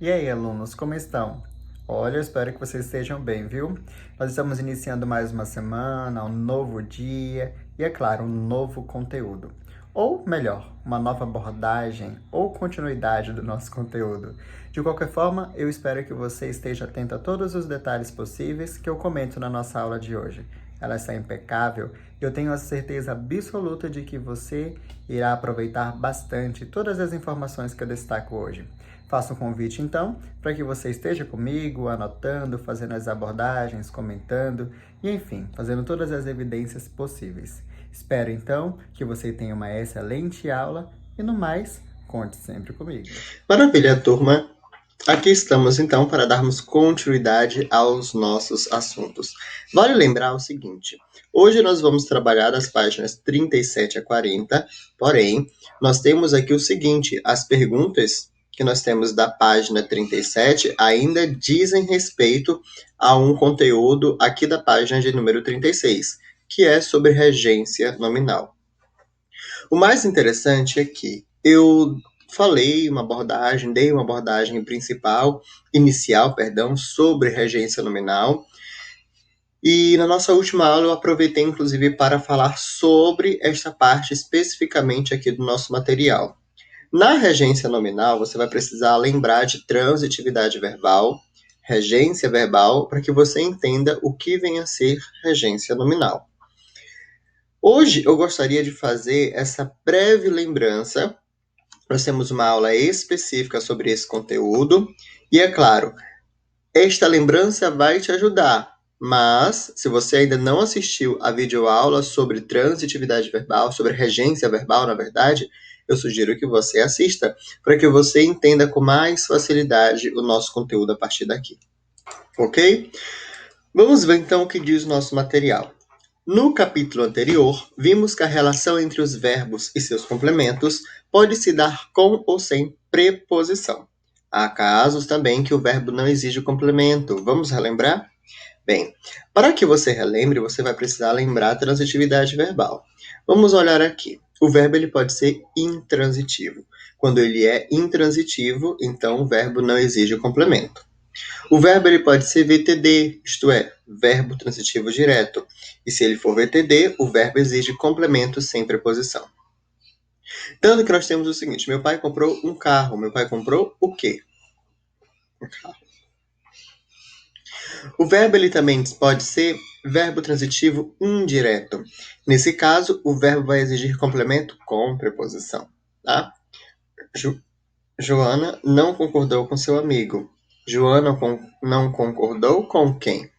E aí, alunos, como estão? Olha, eu espero que vocês estejam bem, viu? Nós estamos iniciando mais uma semana, um novo dia e, é claro, um novo conteúdo. Ou melhor, uma nova abordagem ou continuidade do nosso conteúdo. De qualquer forma, eu espero que você esteja atento a todos os detalhes possíveis que eu comento na nossa aula de hoje. Ela está impecável e eu tenho a certeza absoluta de que você irá aproveitar bastante todas as informações que eu destaco hoje. Faço um convite, então, para que você esteja comigo, anotando, fazendo as abordagens, comentando e, enfim, fazendo todas as evidências possíveis. Espero, então, que você tenha uma excelente aula e, no mais, conte sempre comigo. Maravilha, turma! Aqui estamos então para darmos continuidade aos nossos assuntos. Vale lembrar o seguinte: hoje nós vamos trabalhar das páginas 37 a 40, porém, nós temos aqui o seguinte: as perguntas que nós temos da página 37 ainda dizem respeito a um conteúdo aqui da página de número 36, que é sobre regência nominal. O mais interessante é que eu dei uma abordagem inicial, sobre regência nominal. E na nossa última aula eu aproveitei, inclusive, para falar sobre esta parte especificamente aqui do nosso material. Na regência nominal, você vai precisar lembrar de transitividade verbal, regência verbal, para que você entenda o que vem a ser regência nominal. Hoje eu gostaria de fazer essa breve lembrança. Nós temos uma aula específica sobre esse conteúdo e, é claro, esta lembrança vai te ajudar, mas se você ainda não assistiu a videoaula sobre transitividade verbal, sobre regência verbal, na verdade, eu sugiro que você assista para que você entenda com mais facilidade o nosso conteúdo a partir daqui. Ok? Vamos ver então o que diz o nosso material. No capítulo anterior, vimos que a relação entre os verbos e seus complementos pode se dar com ou sem preposição. Há casos também que o verbo não exige complemento. Vamos relembrar? Bem, para que você relembre, você vai precisar lembrar a transitividade verbal. Vamos olhar aqui. O verbo ele pode ser intransitivo. Quando ele é intransitivo, então o verbo não exige complemento. O verbo ele pode ser VTD, isto é, verbo transitivo direto. E se ele for VTD, o verbo exige complemento sem preposição. Tanto que nós temos o seguinte: meu pai comprou um carro. Meu pai comprou o quê? Um carro. O verbo ele também pode ser verbo transitivo indireto. Nesse caso, o verbo vai exigir complemento com preposição. Tá? Joana não concordou com seu amigo. Joana não concordou com quem?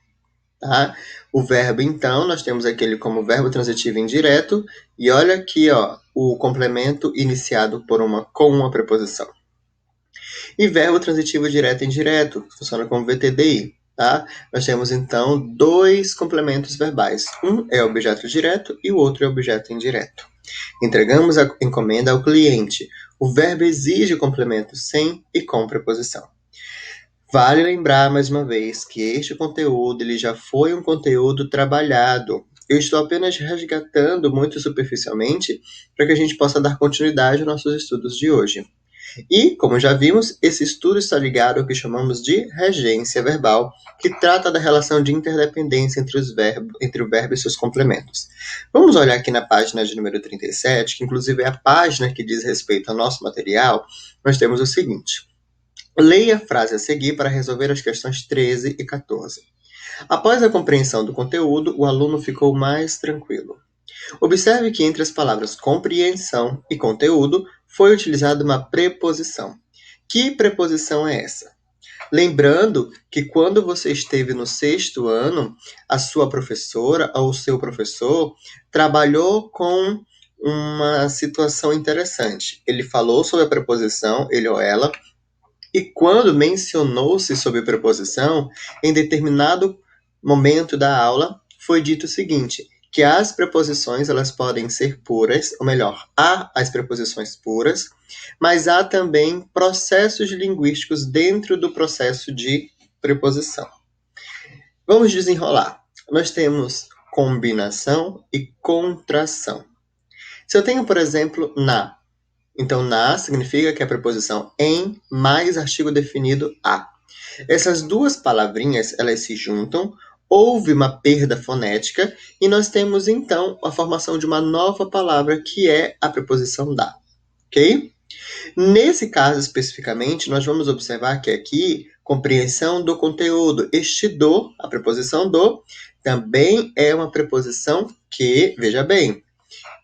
Tá? O verbo, então, nós temos aquele como verbo transitivo indireto, e olha aqui, ó, o complemento iniciado com uma preposição. E verbo transitivo direto e indireto, funciona como VTDI. Tá? Nós temos, então, dois complementos verbais. Um é objeto direto e o outro é objeto indireto. Entregamos a encomenda ao cliente. O verbo exige complemento sem e com preposição. Vale lembrar, mais uma vez, que este conteúdo ele já foi um conteúdo trabalhado. Eu estou apenas resgatando muito superficialmente para que a gente possa dar continuidade aos nossos estudos de hoje. E, como já vimos, esse estudo está ligado ao que chamamos de regência verbal, que trata da relação de interdependência entre o verbo e seus complementos. Vamos olhar aqui na página de número 37, que inclusive é a página que diz respeito ao nosso material. Nós temos o seguinte: leia a frase a seguir para resolver as questões 13 e 14. Após a compreensão do conteúdo, o aluno ficou mais tranquilo. Observe que entre as palavras compreensão e conteúdo foi utilizada uma preposição. Que preposição é essa? Lembrando que quando você esteve no 6º ano, a sua professora ou o seu professor trabalhou com uma situação interessante. Ele falou sobre a preposição, ele ou ela, e quando mencionou-se sobre preposição, em determinado momento da aula, foi dito o seguinte: que as preposições elas podem ser puras, ou melhor, há as preposições puras, mas há também processos linguísticos dentro do processo de preposição. Vamos desenrolar. Nós temos combinação e contração. Se eu tenho, por exemplo, na, Então, na significa que é a preposição em mais artigo definido a. Essas duas palavrinhas, elas se juntam, houve uma perda fonética e nós temos então a formação de uma nova palavra que é a preposição da, ok? Nesse caso especificamente, nós vamos observar que aqui, compreensão do conteúdo, este do, a preposição do, também é uma preposição que, veja bem,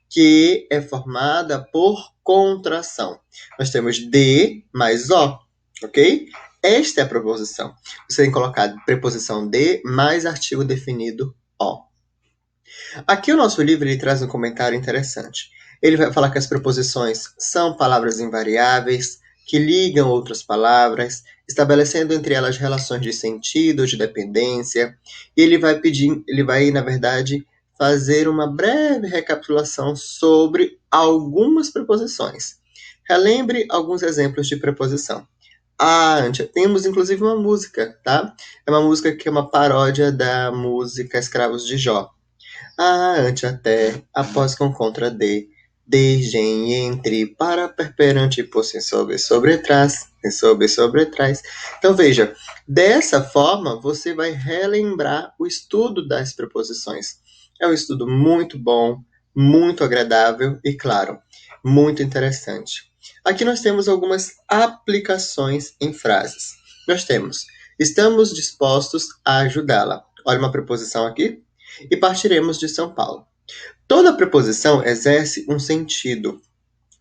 que é formada por contração. Nós temos de mais o, ok? Esta é a preposição. Você tem que colocar preposição de mais artigo definido o. Aqui o nosso livro ele traz um comentário interessante. Ele vai falar que as preposições são palavras invariáveis, que ligam outras palavras, estabelecendo entre elas relações de sentido, de dependência, e ele vai, na verdade, fazer uma breve recapitulação sobre algumas preposições. Relembre alguns exemplos de preposição. Temos inclusive uma música, tá? É uma música que é uma paródia da música Escravos de Jó. Ante, até, após, com, contra, desde, em, entre, para, perperante, por, sem, sobre, trás, sem, sobre, trás. Então, veja, dessa forma, você vai relembrar o estudo das preposições. É um estudo muito bom, muito agradável e, claro, muito interessante. Aqui nós temos algumas aplicações em frases. Nós temos, estamos dispostos a ajudá-la. Olha uma preposição aqui. E partiremos de São Paulo. Toda preposição exerce um sentido.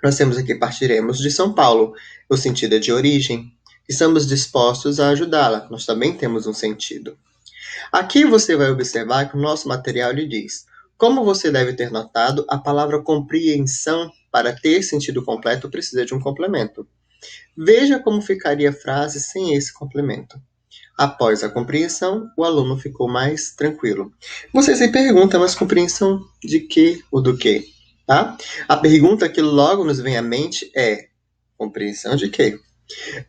Nós temos aqui partiremos de São Paulo. O sentido é de origem. Estamos dispostos a ajudá-la. Nós também temos um sentido. Aqui você vai observar que o nosso material lhe diz: como você deve ter notado, a palavra compreensão, para ter sentido completo, precisa de um complemento. Veja como ficaria a frase sem esse complemento. Após a compreensão, o aluno ficou mais tranquilo. Você se pergunta, mas compreensão de que ou do que? Tá? A pergunta que logo nos vem à mente é: compreensão de quê?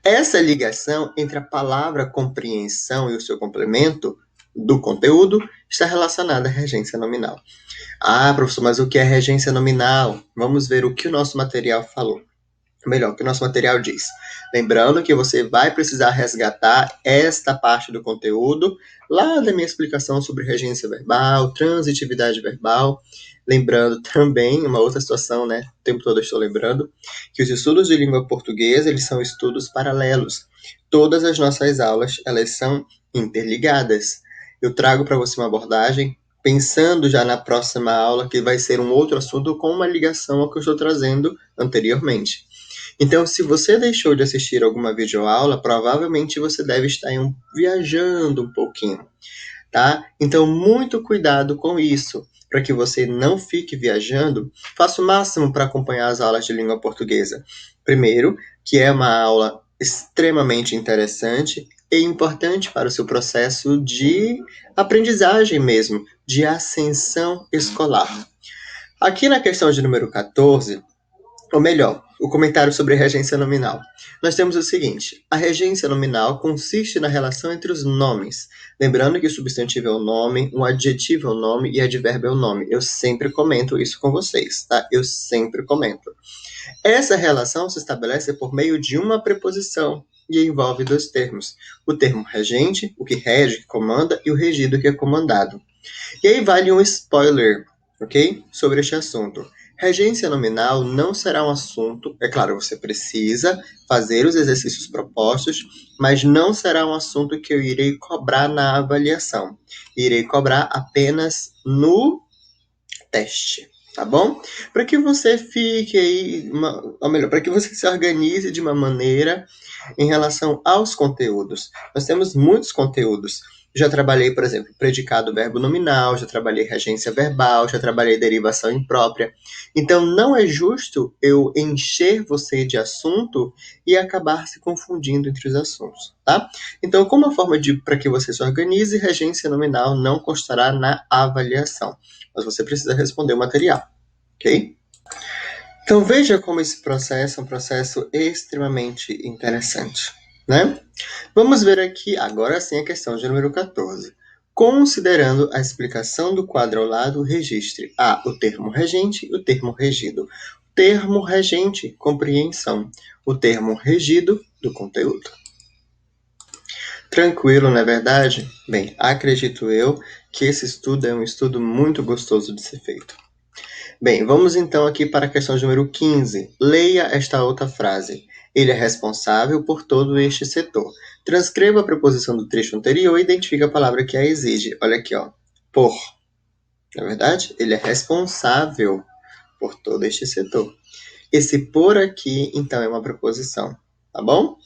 Essa ligação entre a palavra compreensão e o seu complemento do conteúdo está relacionada à regência nominal. Professor, mas o que é regência nominal? Vamos ver o que o nosso material falou. Melhor, o que o nosso material diz. Lembrando que você vai precisar resgatar esta parte do conteúdo lá da minha explicação sobre regência verbal, transitividade verbal. Lembrando também, uma outra situação, né? O tempo todo eu estou lembrando, que os estudos de língua portuguesa, eles são estudos paralelos. Todas as nossas aulas, elas são interligadas. Eu trago para você uma abordagem pensando já na próxima aula, que vai ser um outro assunto com uma ligação ao que eu estou trazendo anteriormente. Então, se você deixou de assistir alguma videoaula, provavelmente você deve estar viajando um pouquinho, tá? Então, muito cuidado com isso, para que você não fique viajando. Faça o máximo para acompanhar as aulas de língua portuguesa. Primeiro, que é uma aula extremamente interessante e importante para o seu processo de aprendizagem mesmo, de ascensão escolar. Aqui na questão de número 14, ou melhor, o comentário sobre regência nominal. Nós temos o seguinte: a regência nominal consiste na relação entre os nomes. Lembrando que o substantivo é o nome, um adjetivo é o nome e advérbio é o nome. Eu sempre comento isso com vocês, tá? Eu sempre comento. Essa relação se estabelece por meio de uma preposição e envolve dois termos. O termo regente, o que rege, que comanda, e o regido, que é comandado. E aí vale um spoiler, ok? Sobre este assunto. Regência nominal não será um assunto, é claro, você precisa fazer os exercícios propostos, mas não será um assunto que eu irei cobrar na avaliação. Irei cobrar apenas no teste, tá bom? Para que você fique aí, ou melhor, para que você se organize de uma maneira em relação aos conteúdos. Nós temos muitos conteúdos. Já trabalhei, por exemplo, predicado verbo nominal, já trabalhei regência verbal, já trabalhei derivação imprópria. Então, não é justo eu encher você de assunto e acabar se confundindo entre os assuntos, tá? Então, como uma forma para que você se organize, regência nominal não constará na avaliação, mas você precisa responder o material, ok? Então, veja como esse processo é um processo extremamente interessante, né? Vamos ver aqui, agora sim, a questão de número 14. Considerando a explicação do quadro ao lado, registre o termo regente e o termo regido. termo regente, compreensão. O termo regido, do conteúdo. Tranquilo, não é verdade? Bem, acredito eu que esse estudo é um estudo muito gostoso de ser feito. Bem, vamos então aqui para a questão número 15. Leia esta outra frase. Ele é responsável por todo este setor. Transcreva a preposição do trecho anterior e identifique a palavra que a exige. Olha aqui, ó. Por. Na verdade, ele é responsável por todo este setor. Esse por aqui, então, é uma preposição, tá bom?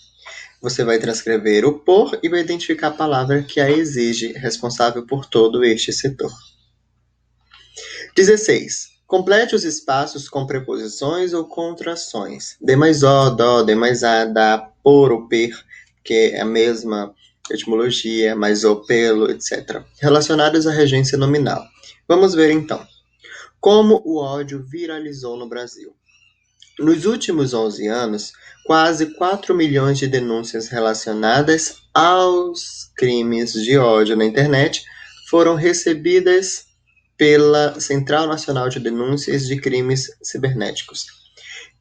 Você vai transcrever o por e vai identificar a palavra que a exige, responsável por todo este setor. 16. Complete os espaços com preposições ou contrações. D mais O, dó, D mais A, dá, por ou per, que é a mesma etimologia, mais o, pelo, etc. Relacionados à regência nominal. Vamos ver então. Como o ódio viralizou no Brasil. Nos últimos 11 anos, quase 4 milhões de denúncias relacionadas aos crimes de ódio na internet foram recebidas pela Central Nacional de Denúncias de Crimes Cibernéticos.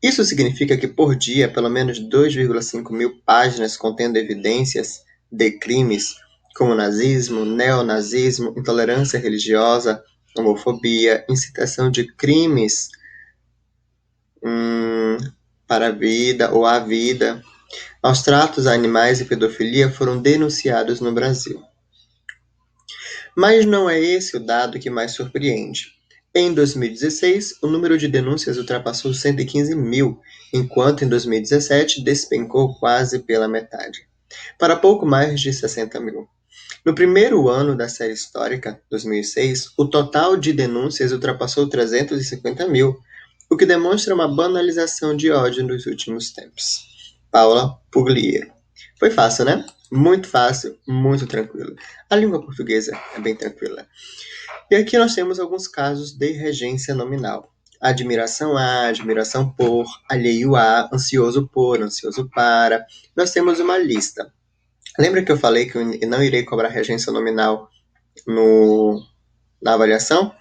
Isso significa que por dia, pelo menos 2,5 mil páginas contendo evidências de crimes como nazismo, neonazismo, intolerância religiosa, homofobia, incitação de crimes para a vida ou à vida, maus tratos a animais e pedofilia foram denunciados no Brasil. Mas não é esse o dado que mais surpreende. Em 2016, o número de denúncias ultrapassou 115 mil, enquanto em 2017 despencou quase pela metade, para pouco mais de 60 mil. No primeiro ano da série histórica, 2006, o total de denúncias ultrapassou 350 mil, o que demonstra uma banalização de ódio nos últimos tempos. Paula Pugliero. Foi fácil, né? Muito fácil, muito tranquilo. A língua portuguesa é bem tranquila. E aqui nós temos alguns casos de regência nominal. Admiração a, admiração por, alheio a, ansioso por, ansioso para. Nós temos uma lista. Lembra que eu falei que eu não irei cobrar regência nominal na avaliação?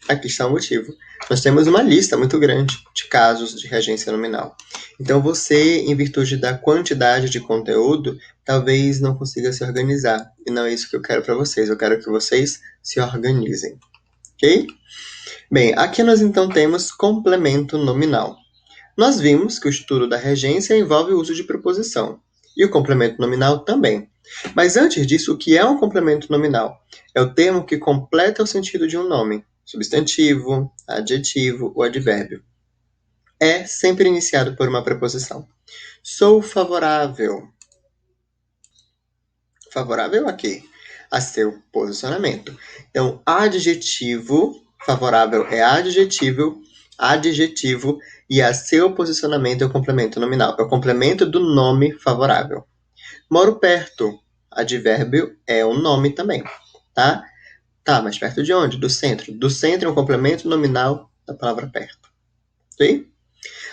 Aqui está o motivo. Nós temos uma lista muito grande de casos de regência nominal. Então você, em virtude da quantidade de conteúdo, talvez não consiga se organizar. E não é isso que eu quero para vocês. Eu quero que vocês se organizem. Ok? Bem, aqui nós então temos complemento nominal. Nós vimos que o estudo da regência envolve o uso de preposição. E o complemento nominal também. Mas antes disso, o que é um complemento nominal? É o termo que completa o sentido de um nome. Substantivo, adjetivo ou advérbio. É sempre iniciado por uma preposição. Sou favorável. Favorável a quê? A seu posicionamento. Então, adjetivo, favorável é adjetivo, e a seu posicionamento é o complemento nominal. É o complemento do nome favorável. Moro perto. Advérbio é um nome também, tá? Tá, mas perto de onde? Do centro. Do centro é um complemento nominal da palavra perto. Ok?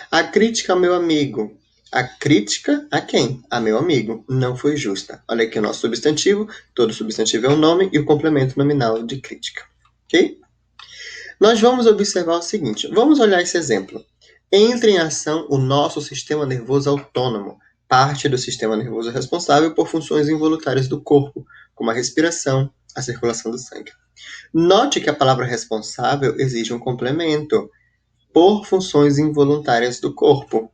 A crítica ao meu amigo. A crítica a quem? A meu amigo. Não foi justa. Olha aqui o nosso substantivo. Todo substantivo é um nome e o complemento nominal de crítica. Ok? Nós vamos observar o seguinte. Vamos olhar esse exemplo. Entra em ação o nosso sistema nervoso autônomo, parte do sistema nervoso responsável por funções involuntárias do corpo, como a respiração, a circulação do sangue. Note que a palavra responsável exige um complemento, por funções involuntárias do corpo.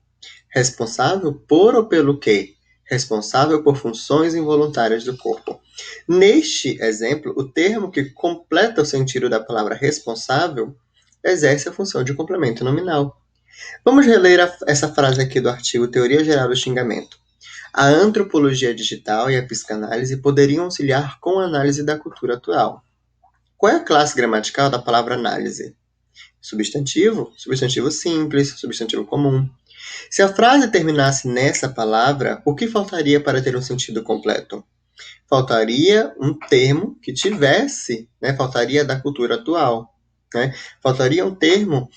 Responsável por ou pelo quê? Responsável por funções involuntárias do corpo. Neste exemplo, o termo que completa o sentido da palavra responsável exerce a função de complemento nominal. Vamos reler essa frase aqui do artigo Teoria Geral do Xingamento. A antropologia digital e a psicanálise poderiam auxiliar com a análise da cultura atual. Qual é a classe gramatical da palavra análise? Substantivo, substantivo simples, substantivo comum. Se a frase terminasse nessa palavra, o que faltaria para ter um sentido completo? Faltaria um termo que tivesse, faltaria da cultura atual. Faltaria um termo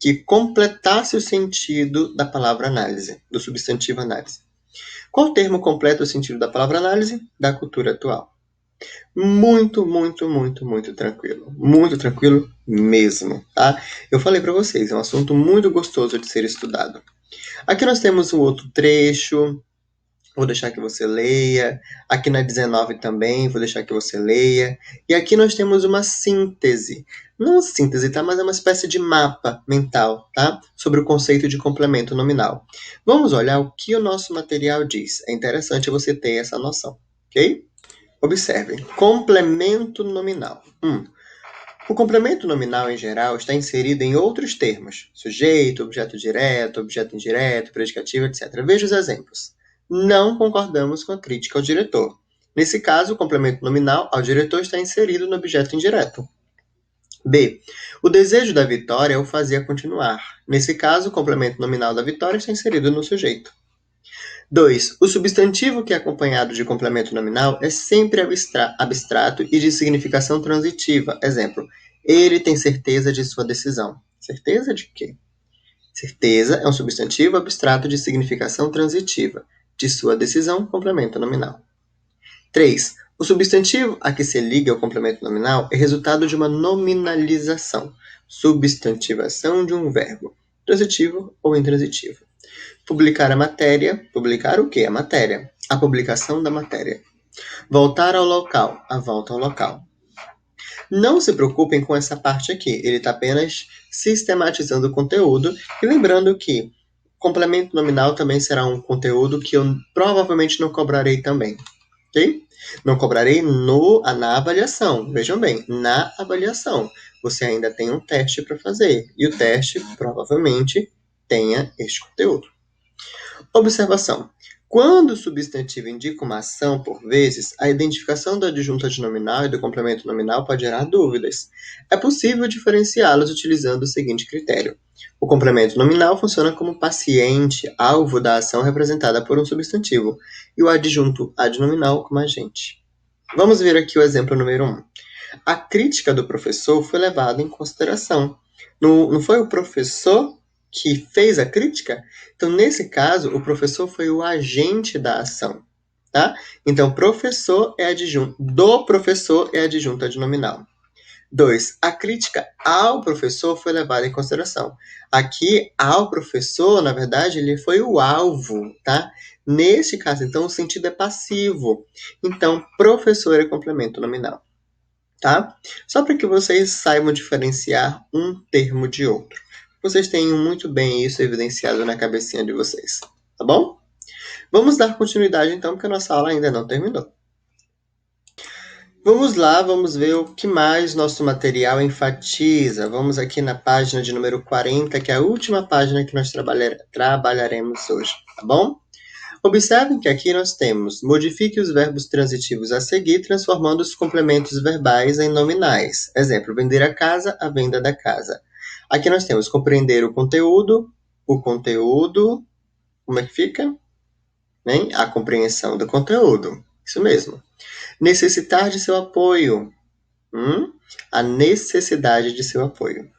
que completasse o sentido da palavra análise, do substantivo análise. Qual termo completa o sentido da palavra análise? Da cultura atual. Muito, muito, muito, muito tranquilo. Muito tranquilo mesmo, tá? Eu falei para vocês, é um assunto muito gostoso de ser estudado. Aqui nós temos um outro trecho, vou deixar que você leia. Aqui na 19 também, vou deixar que você leia. E aqui nós temos uma síntese. Não síntese, tá? Mas é uma espécie de mapa mental, tá? Sobre o conceito de complemento nominal. Vamos olhar o que o nosso material diz. É interessante você ter essa noção, ok? Observem. Complemento nominal. O complemento nominal, em geral, está inserido em outros termos: sujeito, objeto direto, objeto indireto, predicativo, etc. Veja os exemplos. Não concordamos com a crítica ao diretor. Nesse caso, o complemento nominal ao diretor está inserido no objeto indireto. B. O desejo da vitória o fazia continuar. Nesse caso, o complemento nominal da vitória está inserido no sujeito. 2. O substantivo que é acompanhado de complemento nominal é sempre abstrato e de significação transitiva. Exemplo: ele tem certeza de sua decisão. Certeza de quê? Certeza é um substantivo abstrato de significação transitiva. De sua decisão, complemento nominal. 3. O substantivo a que se liga o complemento nominal é resultado de uma nominalização, substantivação de um verbo, transitivo ou intransitivo. Publicar a matéria. Publicar o quê? A matéria. A publicação da matéria. Voltar ao local. A volta ao local. Não se preocupem com essa parte aqui. Ele está apenas sistematizando o conteúdo. E lembrando que complemento nominal também será um conteúdo que eu provavelmente não cobrarei também. Ok? Não cobrarei na avaliação. Vejam bem, na avaliação. Você ainda tem um teste para fazer. E o teste provavelmente tenha este conteúdo. Observação. Quando o substantivo indica uma ação, por vezes, a identificação da adjunta nominal e do complemento nominal pode gerar dúvidas. É possível diferenciá-los utilizando o seguinte critério. O complemento nominal funciona como paciente, alvo da ação representada por um substantivo, e o adjunto adnominal como agente. Vamos ver aqui o exemplo número 1. A crítica do professor foi levada em consideração. Não foi o professor que fez a crítica? Então, nesse caso, o professor foi o agente da ação, tá? Então, professor é adjunto, do professor é adjunto adnominal. 2. A crítica ao professor foi levada em consideração. Aqui, ao professor, na verdade, ele foi o alvo, tá? Neste caso, então, o sentido é passivo. Então, professor é complemento nominal, tá? Só para que vocês saibam diferenciar um termo de outro. Vocês tenham muito bem isso evidenciado na cabecinha de vocês, tá bom? Vamos dar continuidade então, porque a nossa aula ainda não terminou. Vamos lá, vamos ver o que mais nosso material enfatiza. Vamos aqui na página de número 40, que é a última página que nós trabalharemos hoje, tá bom? Observem que aqui nós temos: modifique os verbos transitivos a seguir, transformando os complementos verbais em nominais. Exemplo: vender a casa, a venda da casa. Aqui nós temos compreender o conteúdo, como é que fica? Né? A compreensão do conteúdo, isso mesmo. Necessitar de seu apoio, a necessidade de seu apoio.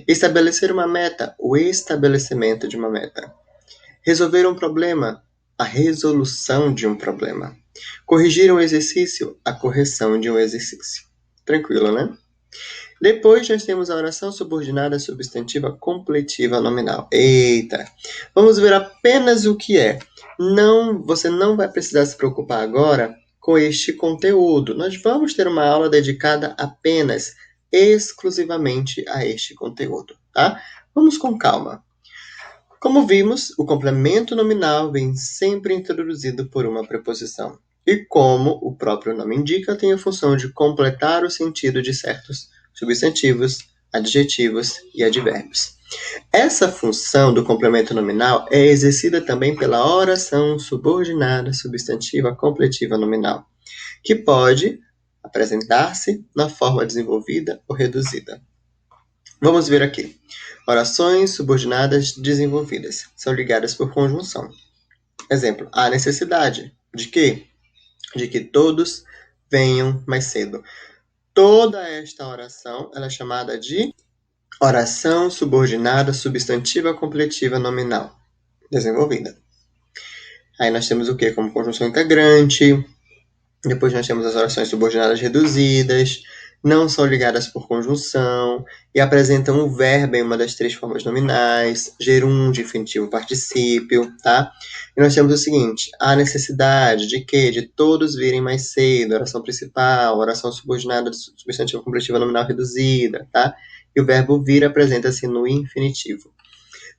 Estabelecer uma meta, o estabelecimento de uma meta. Resolver um problema, a resolução de um problema. Corrigir um exercício, a correção de um exercício. Tranquilo, né? Depois nós temos a oração subordinada substantiva completiva nominal. Eita! Vamos ver apenas o que é. Você não vai precisar se preocupar agora com este conteúdo. Nós vamos ter uma aula dedicada apenas, exclusivamente a este conteúdo, tá? Vamos com calma. Como vimos, o complemento nominal vem sempre introduzido por uma preposição. E como o próprio nome indica, tem a função de completar o sentido de certos substantivos, adjetivos e advérbios. Essa função do complemento nominal é exercida também pela oração subordinada substantiva completiva nominal, que pode apresentar-se na forma desenvolvida ou reduzida. Vamos ver aqui. Orações subordinadas desenvolvidas são ligadas por conjunção. Exemplo: há necessidade de quê? De que todos venham mais cedo. Toda esta oração ela é chamada de oração subordinada substantiva completiva nominal desenvolvida. Aí nós temos o que como conjunção integrante, Depois nós temos as orações subordinadas reduzidas, não são ligadas por conjunção e apresentam o verbo em uma das três formas nominais, gerúndio, infinitivo, particípio, tá? E nós temos o seguinte: a necessidade de quê? De todos virem mais cedo, oração principal, oração subordinada substantivo completiva nominal reduzida, tá? E o verbo vir apresenta-se no infinitivo.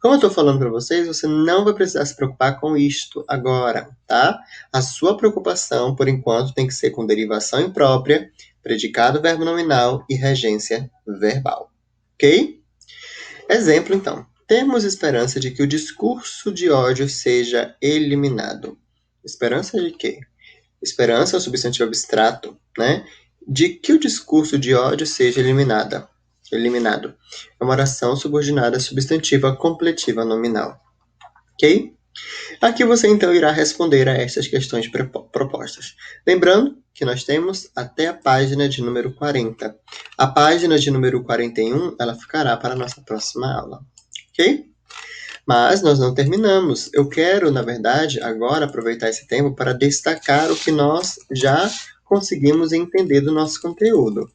Como eu estou falando para vocês, você não vai precisar se preocupar com isto agora, tá? A sua preocupação, por enquanto, tem que ser com derivação imprópria, predicado verbo nominal e regência verbal, ok? Exemplo, então. Temos esperança de que o discurso de ódio seja eliminado. Esperança de quê? Esperança é o substantivo abstrato, né? De que o discurso de ódio seja eliminado. É uma oração subordinada substantiva completiva nominal. Ok? Aqui você então irá responder a estas questões propostas. Lembrando que nós temos até a página de número 40. A página de número 41, ela ficará para a nossa próxima aula. Ok? Mas nós não terminamos. Eu quero, na verdade, agora aproveitar esse tempo para destacar o que nós já conseguimos entender do nosso conteúdo.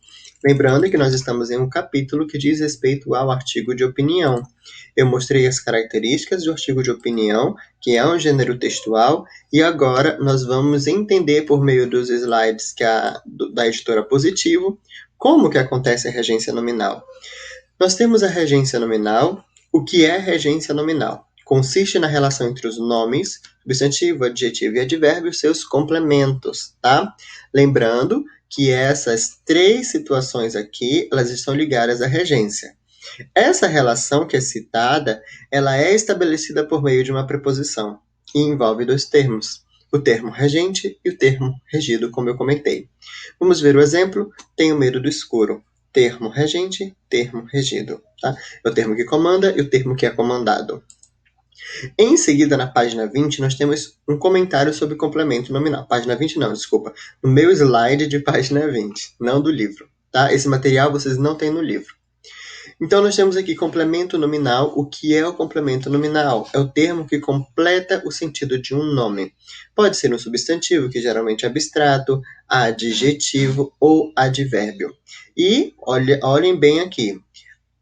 Lembrando que nós estamos em um capítulo que diz respeito ao artigo de opinião. Eu mostrei as características do artigo de opinião, que é um gênero textual, e agora nós vamos entender por meio dos slides da editora Positivo como que acontece a regência nominal. Nós temos a regência nominal. O que é regência nominal? Consiste na relação entre os nomes, substantivo, adjetivo e advérbio e seus complementos, tá? Lembrando que essas três situações aqui, elas estão ligadas à regência. Essa relação que é citada, ela é estabelecida por meio de uma preposição e envolve dois termos, o termo regente e o termo regido, como eu comentei. Vamos ver o exemplo. Tenho medo do escuro. Termo regente, termo regido. Tá? É o termo que comanda e o termo que é comandado. Em seguida, na página 20, nós temos um comentário sobre complemento nominal. Página 20 não, desculpa. No meu slide de página 20, não do livro. Tá? Esse material vocês não têm no livro. Então, nós temos aqui complemento nominal. O que é o complemento nominal? É o termo que completa o sentido de um nome. Pode ser um substantivo, que geralmente é abstrato, adjetivo ou advérbio. E olhem bem aqui.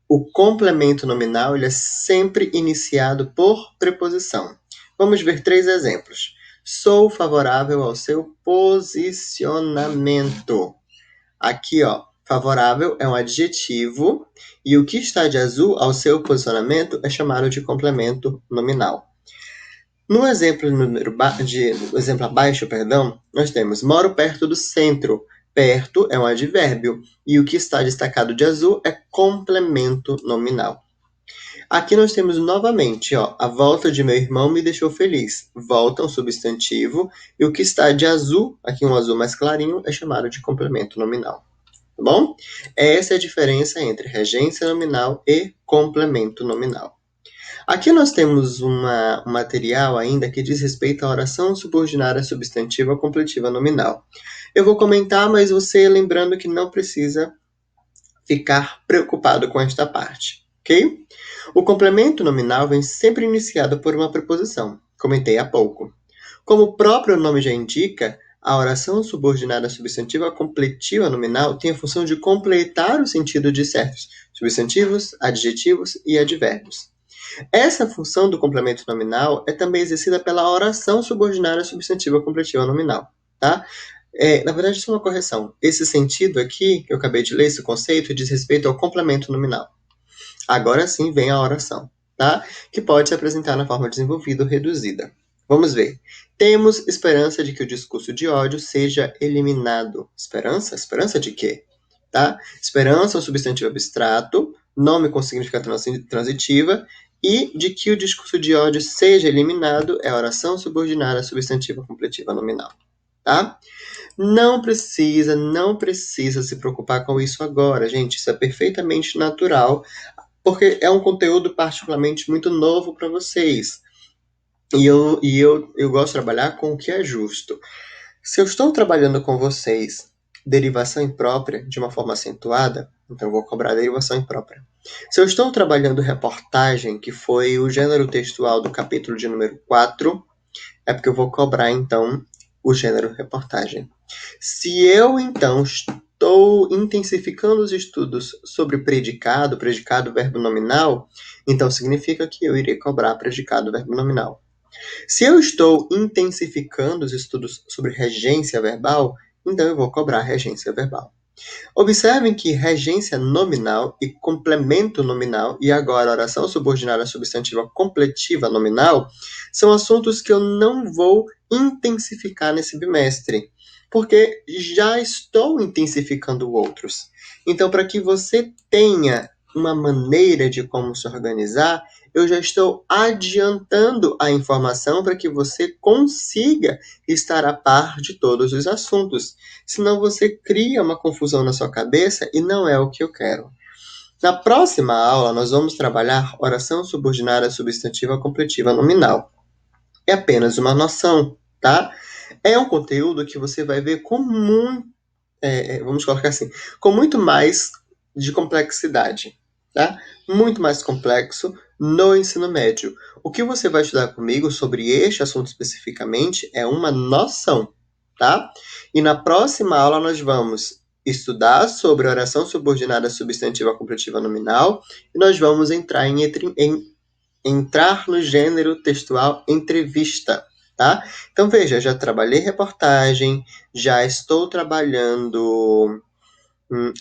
O complemento nominal ele é sempre iniciado por preposição. Vamos ver 3 exemplos. Sou favorável ao seu posicionamento. Aqui, ó, favorável é um adjetivo e o que está de azul ao seu posicionamento é chamado de complemento nominal. No exemplo abaixo, nós temos moro perto do centro. Perto é um advérbio e o que está destacado de azul é complemento nominal. Aqui nós temos novamente, ó, a volta de meu irmão me deixou feliz. Volta é um substantivo e o que está de azul, aqui um azul mais clarinho, é chamado de complemento nominal. Tá bom? Essa é a diferença entre regência nominal e complemento nominal. Aqui nós temos um material ainda que diz respeito à oração subordinada substantiva completiva nominal. Eu vou comentar, mas você lembrando que não precisa ficar preocupado com esta parte, ok? O complemento nominal vem sempre iniciado por uma preposição, comentei há pouco. Como o próprio nome já indica, a oração subordinada substantiva completiva nominal tem a função de completar o sentido de certos substantivos, adjetivos e advérbios. Essa função do complemento nominal é também exercida pela oração subordinada substantiva completiva nominal, tá? Na verdade, isso é uma correção. Esse sentido aqui, que eu acabei de ler, esse conceito, diz respeito ao complemento nominal. Agora sim vem a oração, tá? Que pode se apresentar na forma desenvolvida ou reduzida. Vamos ver. Temos esperança de que o discurso de ódio seja eliminado. Esperança? Esperança de quê? Tá? Esperança é um substantivo abstrato, nome com significado transitiva, e de que o discurso de ódio seja eliminado é a oração subordinada substantiva completiva nominal. Tá? Não precisa se preocupar com isso agora, gente. Isso é perfeitamente natural, porque é um conteúdo particularmente muito novo para vocês. E eu gosto de trabalhar com o que é justo. Se eu estou trabalhando com vocês derivação imprópria de uma forma acentuada, então eu vou cobrar derivação imprópria. Se eu estou trabalhando reportagem, que foi o gênero textual do capítulo de número 4, é porque eu vou cobrar, então, o gênero reportagem. Se eu, então, estou intensificando os estudos sobre predicado, verbo nominal, então significa que eu irei cobrar predicado, verbo nominal. Se eu estou intensificando os estudos sobre regência verbal, então eu vou cobrar regência verbal. Observem que regência nominal e complemento nominal, e agora oração subordinada substantiva completiva nominal, são assuntos que eu não vou intensificar nesse bimestre, porque já estou intensificando outros. Então, para que você tenha uma maneira de como se organizar, eu já estou adiantando a informação para que você consiga estar a par de todos os assuntos. Senão você cria uma confusão na sua cabeça e não é o que eu quero. Na próxima aula, nós vamos trabalhar oração subordinada substantiva completiva nominal. É apenas uma noção, tá? É um conteúdo que você vai ver com vamos colocar assim, com muito mais de complexidade, tá? Muito mais complexo no ensino médio. O que você vai estudar comigo sobre este assunto especificamente é uma noção, tá? E na próxima aula nós vamos estudar sobre oração subordinada substantiva completiva nominal e nós vamos entrar entrar no gênero textual entrevista, tá? Então veja, já trabalhei reportagem, já estou trabalhando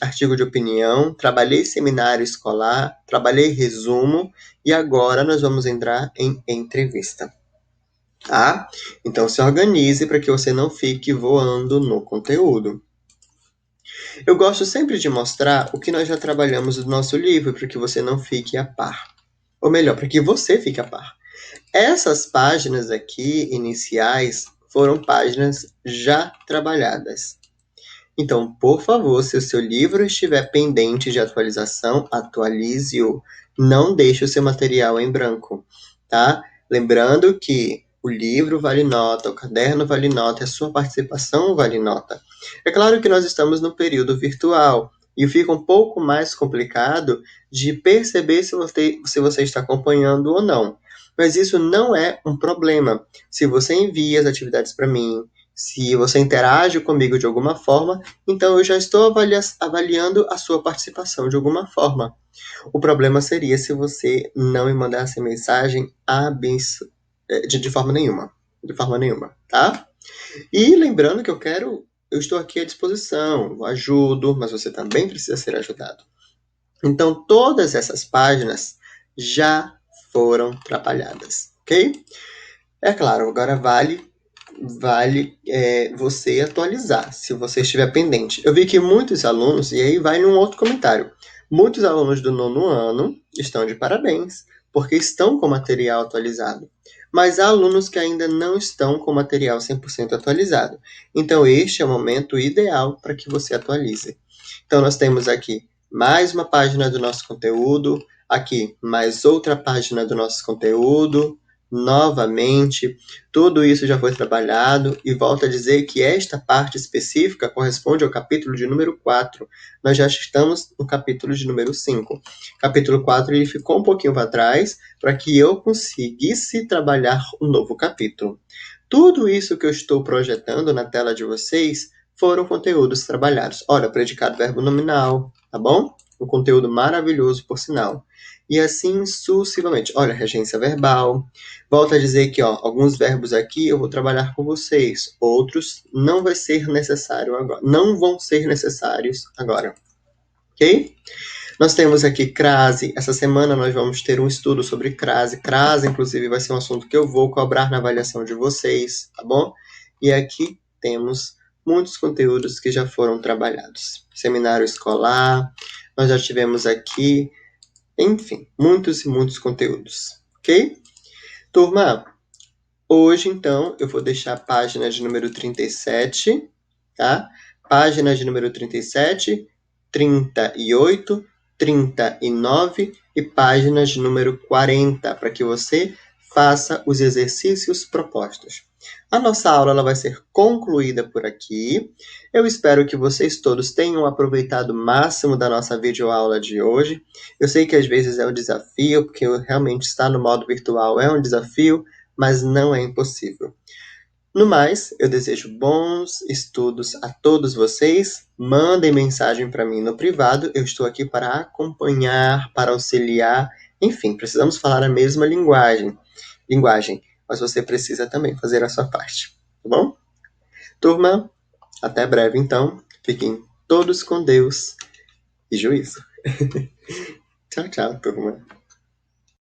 artigo de opinião, trabalhei seminário escolar, trabalhei resumo e agora nós vamos entrar em entrevista, tá? Então se organize para que você não fique voando no conteúdo. Eu gosto sempre de mostrar o que nós já trabalhamos no nosso livro para que você não fique a par. Ou melhor, para que você fique a par. Essas páginas aqui, iniciais, foram páginas já trabalhadas. Então, por favor, se o seu livro estiver pendente de atualização, atualize-o. Não deixe o seu material em branco, tá? Lembrando que o livro vale nota, o caderno vale nota, a sua participação vale nota. É claro que nós estamos no período virtual e fica um pouco mais complicado de perceber se você está acompanhando ou não. Mas isso não é um problema. Se você envia as atividades para mim, se você interage comigo de alguma forma, então eu já estou avaliando a sua participação de alguma forma. O problema seria se você não me mandasse mensagem de forma nenhuma. De forma nenhuma, tá? E lembrando que eu estou aqui à disposição, eu ajudo, mas você também precisa ser ajudado. Então, todas essas páginas já foram trabalhadas, ok? É claro, agora vale você atualizar, se você estiver pendente. Eu vi que muitos alunos, e aí vai num outro comentário, muitos alunos do nono ano estão de parabéns, porque estão com material atualizado. Mas há alunos que ainda não estão com material 100% atualizado. Então, este é o momento ideal para que você atualize. Então, nós temos aqui mais uma página do nosso conteúdo, aqui mais outra página do nosso conteúdo, novamente, tudo isso já foi trabalhado e volto a dizer que esta parte específica corresponde ao capítulo de número 4. Nós já estamos no capítulo de número 5. Capítulo 4 ele ficou um pouquinho para trás para que eu conseguisse trabalhar um novo capítulo. Tudo isso que eu estou projetando na tela de vocês foram conteúdos trabalhados. Olha, predicado verbo nominal, tá bom? Um conteúdo maravilhoso, por sinal. E assim sucessivamente. Olha, regência verbal. Volto a dizer que alguns verbos aqui eu vou trabalhar com vocês, outros não vai ser necessário agora, não vão ser necessários agora, ok? Nós temos aqui crase. Essa semana nós vamos ter um estudo sobre crase. Crase, inclusive, vai ser um assunto que eu vou cobrar na avaliação de vocês, tá bom? E aqui temos muitos conteúdos que já foram trabalhados. Seminário escolar, nós já tivemos aqui, enfim, muitos e muitos conteúdos, ok? Turma, hoje, então, eu vou deixar a página de número 37, tá? Página de número 37, 38, 39 e páginas de número 40, para que você faça os exercícios propostos. A nossa aula ela vai ser concluída por aqui. Eu espero que vocês todos tenham aproveitado o máximo da nossa videoaula de hoje. Eu sei que às vezes é um desafio, porque realmente estar no modo virtual é um desafio, mas não é impossível. No mais, eu desejo bons estudos a todos vocês. Mandem mensagem para mim no privado. Eu estou aqui para acompanhar, para auxiliar. Enfim, precisamos falar a mesma linguagem, mas você precisa também fazer a sua parte, tá bom? Turma, até breve então. Fiquem todos com Deus e juízo. Tchau, tchau, turma.